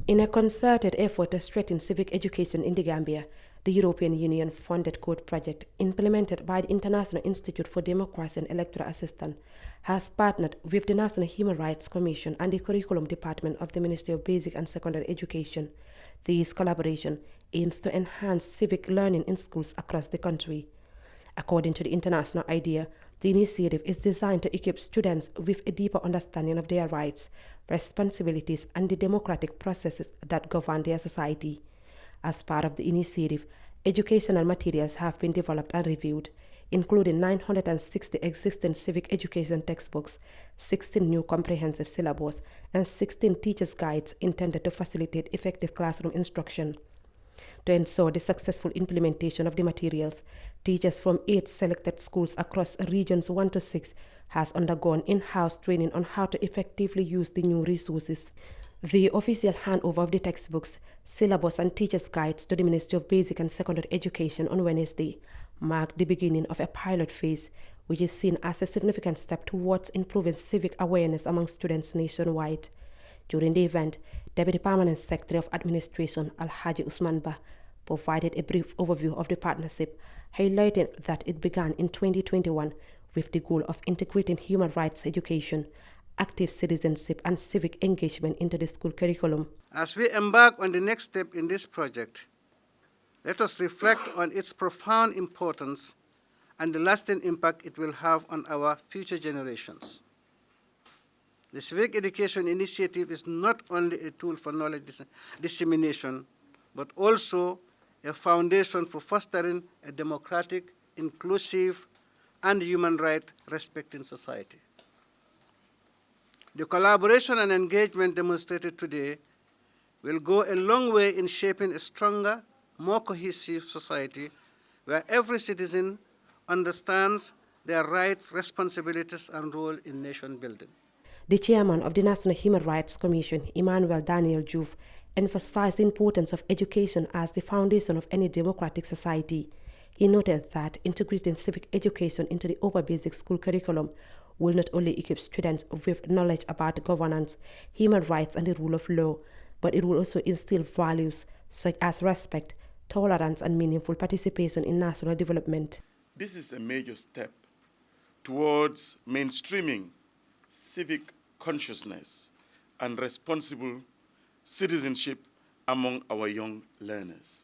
In a concerted effort to strengthen civic education in the Gambia, the European Union-funded code project implemented by the International Institute for Democracy and Electoral Assistance has partnered with the National Human Rights Commission and the Curriculum Department of the Ministry of Basic and Secondary Education. This collaboration aims to enhance civic learning in schools across the country. According to the international idea, the initiative is designed to equip students with a deeper understanding of their rights, responsibilities, and the democratic processes that govern their society. As part of the initiative, educational materials have been developed and reviewed, including 960 existing civic education textbooks, 16 new comprehensive syllabus, and 16 teachers' guides intended to facilitate effective classroom instruction. To ensure the successful implementation of the materials, teachers from 8 selected schools across regions 1 to 6 has undergone in-house training on how to effectively use the new resources. The official handover of the textbooks, syllabus, and teachers' guides to the Ministry of Basic and Secondary Education on Wednesday marked the beginning of a pilot phase, which is seen as a significant step towards improving civic awareness among students nationwide. During the event, Deputy Permanent Secretary of Administration Alhaji Usman Ba provided a brief overview of the partnership, highlighting that it began in 2021 with the goal of integrating human rights education, active citizenship, and civic engagement into the school curriculum. As we embark on the next step in this project, let us reflect on its profound importance and the lasting impact it will have on our future generations. The Civic Education Initiative is not only a tool for knowledge dissemination, but also a foundation for fostering a democratic, inclusive, and human rights respecting society. The collaboration and engagement demonstrated today will go a long way in shaping a stronger, more cohesive society where every citizen understands their rights, responsibilities, and role in nation building. The chairman of the National Human Rights Commission, Emmanuel Daniel Juve, emphasized the importance of education as the foundation of any democratic society. He noted that integrating civic education into the upper basic school curriculum will not only equip students with knowledge about governance, human rights, and the rule of law, but it will also instill values such as respect, tolerance, and meaningful participation in national development. This is a major step towards mainstreaming civic consciousness and responsible citizenship among our young learners.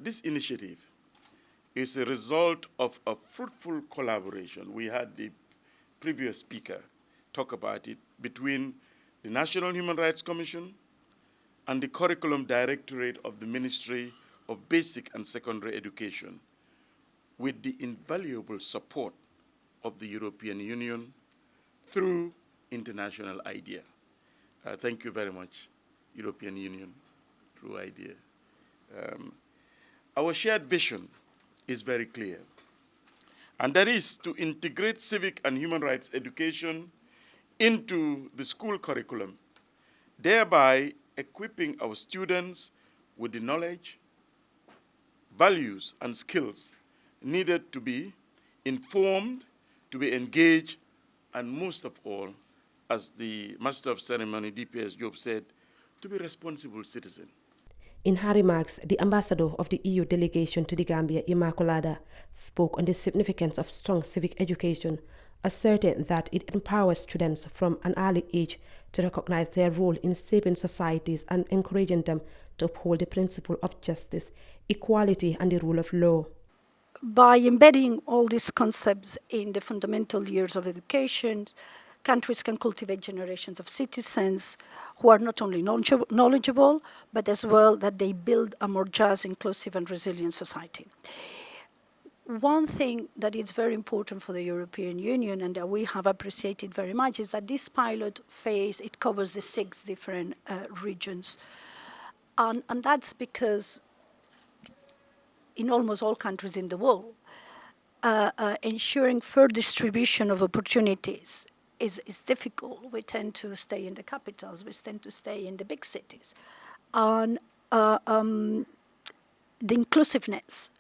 This initiative is a result of a fruitful collaboration. We had the previous speaker talk about it between the National Human Rights Commission and the Curriculum Directorate of the Ministry of Basic and Secondary Education, with the invaluable support of the European Union through international IDEA. Thank you very much, European Union, through IDEA. Our shared vision is very clear, and that is to integrate civic and human rights education into the school curriculum, thereby equipping our students with the knowledge, values, and skills needed to be informed, to be engaged, and most of all, as the Master of Ceremony, DPS Job, said, to be responsible citizen. In her remarks, the ambassador of the EU delegation to the Gambia, Immaculada, spoke on the significance of strong civic education, asserting that it empowers students from an early age to recognize their role in shaping societies and encouraging them to uphold the principle of justice, equality, and the rule of law. By embedding all these concepts in the fundamental years of education, countries can cultivate generations of citizens who are not only knowledgeable, but as well that they build a more just, inclusive, and resilient society. One thing that is very important for the European Union and that we have appreciated very much is that this pilot phase, it covers the 6 different regions. And that's because in almost all countries in the world, ensuring fair distribution of opportunities is difficult. We tend to stay in the capitals, we tend to stay in the big cities. And the inclusiveness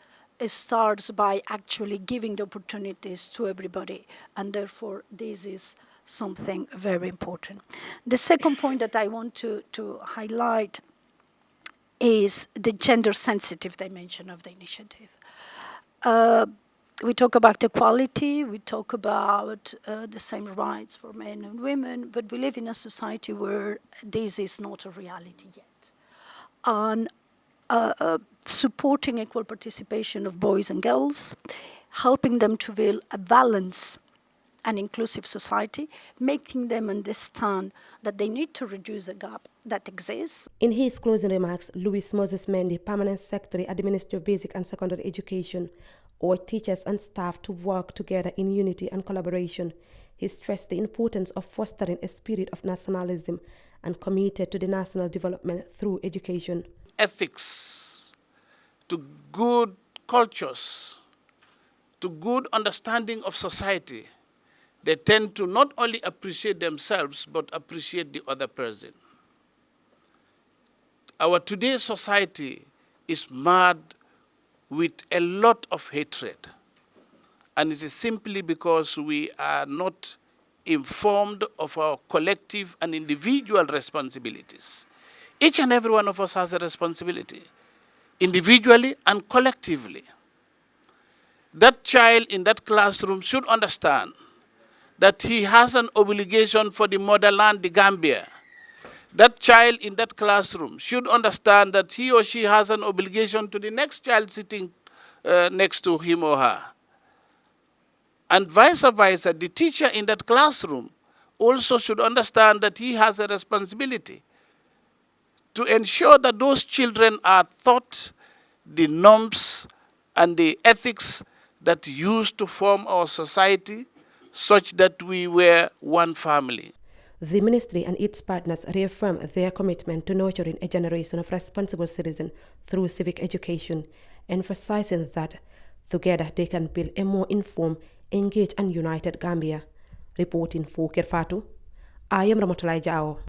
starts by actually giving the opportunities to everybody, and therefore this is something very important. The second point that I want to highlight is the gender-sensitive dimension of the initiative. We talk about equality, we talk about the same rights for men and women, but we live in a society where this is not a reality yet. And supporting equal participation of boys and girls, helping them to build a balanced and inclusive society, making them understand that they need to reduce the gap that exists. In his closing remarks, Louis Moses Mendy, Permanent Secretary at the Ministry of Basic and Secondary Education, urged teachers and staff to work together in unity and collaboration. He stressed the importance of fostering a spirit of nationalism and committed to the national development through education. Ethics, to good cultures, to good understanding of society, they tend to not only appreciate themselves, but appreciate the other person. Our today's society is mad with a lot of hatred. And it is simply because we are not informed of our collective and individual responsibilities. Each and every one of us has a responsibility, individually and collectively. That child in that classroom should understand that he has an obligation for the motherland, the Gambia. That child in that classroom should understand that he or she has an obligation to the next child sitting next to him or her. And vice versa, the teacher in that classroom also should understand that he has a responsibility to ensure that those children are taught the norms and the ethics that used to form our society, such that we were one family. The ministry and its partners reaffirm their commitment to nurturing a generation of responsible citizens through civic education, emphasizing that together they can build a more informed, engaged and united Gambia. Reporting for Kerfatu, I am Ramotolai Jao.